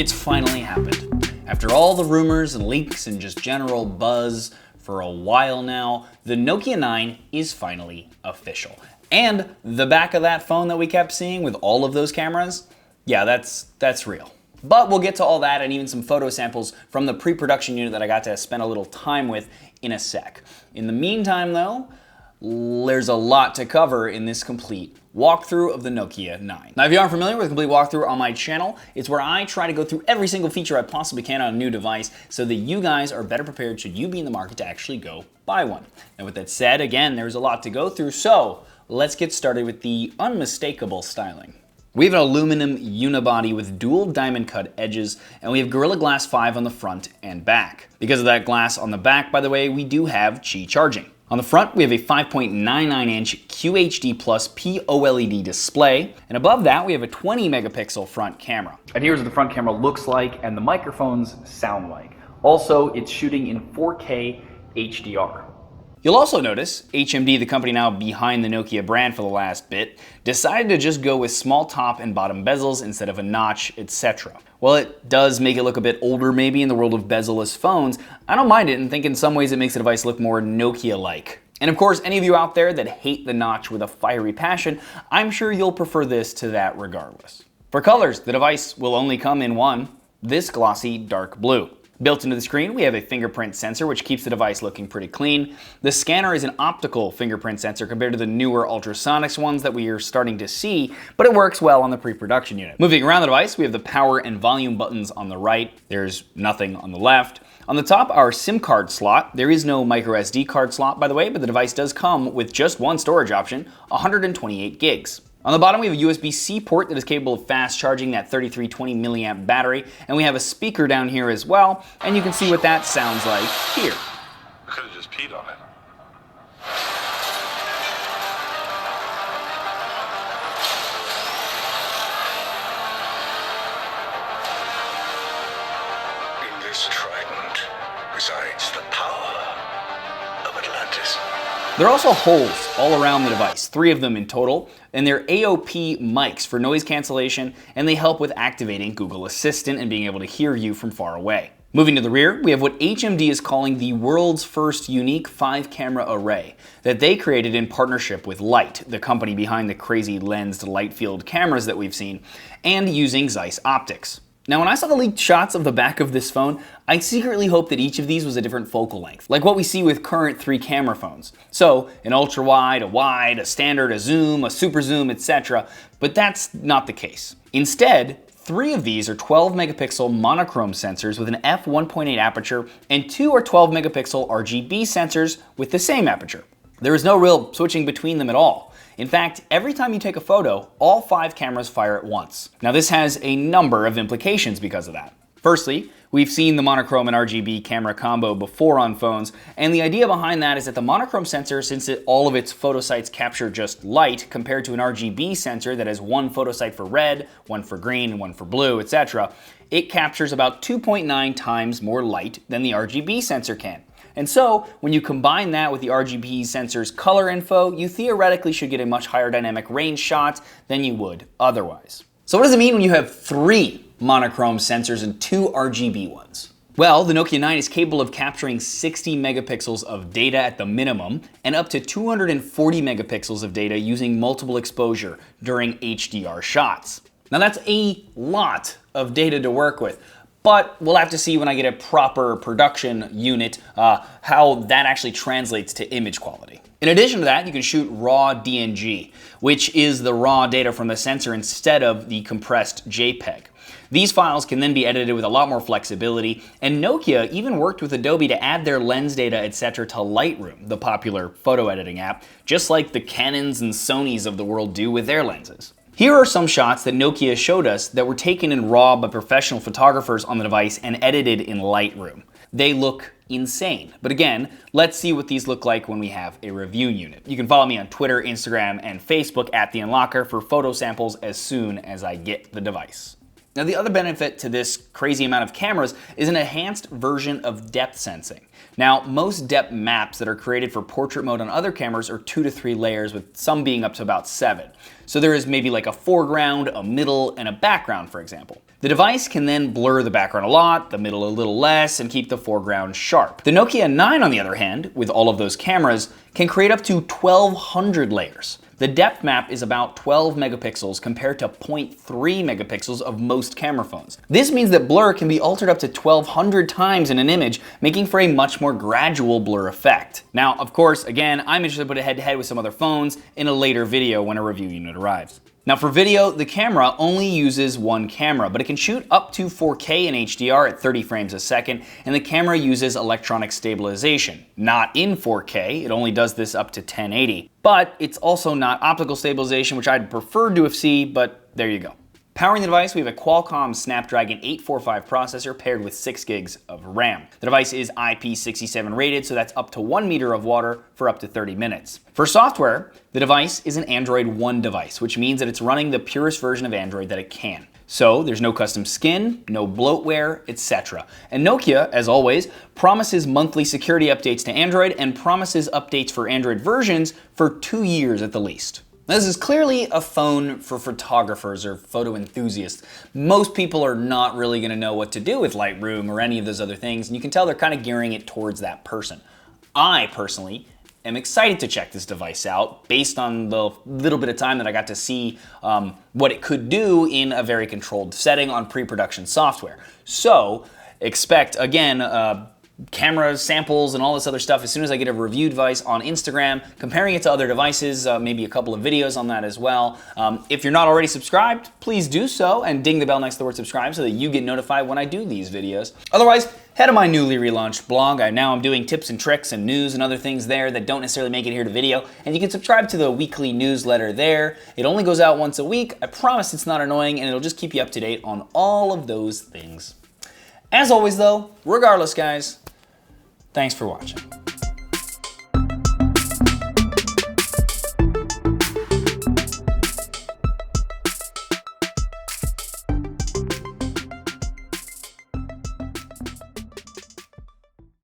It's finally happened. After all the rumors and leaks and just general buzz for a while now, the Nokia 9 is finally official. And the back of that phone that we kept seeing with all of those cameras, yeah, that's real. But we'll get to all that and even some photo samples from the pre-production unit that I got to spend a little time with in a sec. In the meantime though, there's a lot to cover in this complete walkthrough of the Nokia 9. Now if you aren't familiar with a complete walkthrough on my channel, it's where I try to go through every single feature I possibly can on a new device so that you guys are better prepared should you be in the market to actually go buy one. And with that said, again, there's a lot to go through, so let's get started with the unmistakable styling. We have an aluminum unibody with dual diamond cut edges, and we have Gorilla Glass 5 on the front and back. Because of that glass on the back, by the way, we do have Qi charging. On the front, we have a 5.99-inch QHD Plus POLED display, and above that, we have a 20-megapixel front camera. And here's what the front camera looks like and the microphones sound like. Also, it's shooting in 4K HDR. You'll also notice HMD, the company now behind the Nokia brand for the last bit, decided to just go with small top and bottom bezels instead of a notch, etc. While it does make it look a bit older maybe in the world of bezel-less phones, I don't mind it and think in some ways it makes the device look more Nokia-like. And of course, any of you out there that hate the notch with a fiery passion, I'm sure you'll prefer this to that regardless. For colors, the device will only come in one, this glossy dark blue. Built into the screen, we have a fingerprint sensor, which keeps the device looking pretty clean. The scanner is an optical fingerprint sensor compared to the newer ultrasonics ones that we are starting to see, but it works well on the pre-production unit. Moving around the device, we have the power and volume buttons on the right. There's nothing on the left. On the top, our SIM card slot. There is no micro SD card slot, by the way, but the device does come with just one storage option, 128 gigs. On the bottom, we have a USB-C port that is capable of fast charging that 3320 milliamp battery, and we have a speaker down here as well, and you can see what that sounds like here. I could have just peed on it. In this trident resides the power of Atlantis. There are also holes all around the device, 3 of them in total, and they're AOP mics for noise cancellation, and they help with activating Google Assistant and being able to hear you from far away. Moving to the rear, we have what HMD is calling the world's first unique 5-camera array that they created in partnership with Light, the company behind the crazy lensed light field cameras that we've seen, and using Zeiss optics. Now, when I saw the leaked shots of the back of this phone, I secretly hoped that each of these was a different focal length, like what we see with current 3-camera phones. So, an ultra-wide, a wide, a standard, a zoom, a super zoom, etc. But that's not the case. Instead, 3 of these are 12-megapixel monochrome sensors with an f1.8 aperture, and 2 are 12-megapixel RGB sensors with the same aperture. There is no real switching between them at all. In fact, every time you take a photo, all 5 cameras fire at once. Now this has a number of implications because of that. Firstly, we've seen the Monochrome and Rgb camera combo before on phones, and the idea behind that is that the monochrome sensor, since all of its photosites capture just light compared to an RGB sensor that has one photosite for red, one for green, and one for blue, etc., it captures about 2.9 times more light than the RGB sensor can. And so, when you combine that with the RGB sensor's color info, you theoretically should get a much higher dynamic range shot than you would otherwise. So what does it mean when you have 3 monochrome sensors and 2 RGB ones? Well, the Nokia 9 is capable of capturing 60 megapixels of data at the minimum and up to 240 megapixels of data using multiple exposure during HDR shots. Now that's a lot of data to work with. But we'll have to see when I get a proper production unit how that actually translates to image quality. In addition to that, you can shoot raw DNG, which is the raw data from the sensor instead of the compressed JPEG. These files can then be edited with a lot more flexibility, and Nokia even worked with Adobe to add their lens data, etc. to Lightroom, the popular photo editing app, just like the Canons and Sonys of the world do with their lenses. Here are some shots that Nokia showed us that were taken in RAW by professional photographers on the device and edited in Lightroom. They look insane. But again, let's see what these look like when we have a review unit. You can follow me on Twitter, Instagram, and Facebook at The Unlocker for photo samples as soon as I get the device. Now the other benefit to this crazy amount of cameras is an enhanced version of depth sensing. Now, most depth maps that are created for portrait mode on other cameras are 2 to 3 layers, with some being up to about 7. So there is maybe like a foreground, a middle, and a background, for example. The device can then blur the background a lot, the middle a little less, and keep the foreground sharp. The Nokia 9, on the other hand, with all of those cameras, can create up to 1,200 layers. The depth map is about 12 megapixels compared to 0.3 megapixels of most camera phones. This means that blur can be altered up to 1,200 times in an image, making for a much more gradual blur effect. Now, of course, again, I'm interested to put it head-to-head with some other phones in a later video when a review unit arrives. Now for video, the camera only uses one camera, but it can shoot up to 4K in HDR at 30 frames a second, and the camera uses electronic stabilization. Not in 4K, it only does this up to 1080. But it's also not optical stabilization, which I'd prefer to see, but there you go. Powering the device, we have a Qualcomm Snapdragon 845 processor paired with 6 gigs of RAM. The device is IP67 rated, so that's up to 1 meter of water for up to 30 minutes. For software, the device is an Android One device, which means that it's running the purest version of Android that it can. So there's no custom skin, no bloatware, etc. And Nokia, as always, promises monthly security updates to Android and promises updates for Android versions for 2 years at the least. Now, this is clearly a phone for photographers or photo enthusiasts. Most people are not really going to know what to do with Lightroom or any of those other things, and you can tell they're kind of gearing it towards that person. I personally am excited to check this device out based on the little bit of time that I got to see what it could do in a very controlled setting on pre-production software. So expect, again, camera samples and all this other stuff as soon as I get a review device on Instagram, comparing it to other devices, maybe a couple of videos on that as well. If you're not already subscribed, please do so and ding the bell next to the word subscribe so that you get notified when I do these videos. Otherwise, head to my newly relaunched blog. I'm doing tips and tricks and news and other things there that don't necessarily make it here to video, and you can subscribe to the weekly newsletter there. It only goes out once a week. I promise it's not annoying, and it'll just keep you up to date on all of those things. As always though, regardless guys, thanks for watching.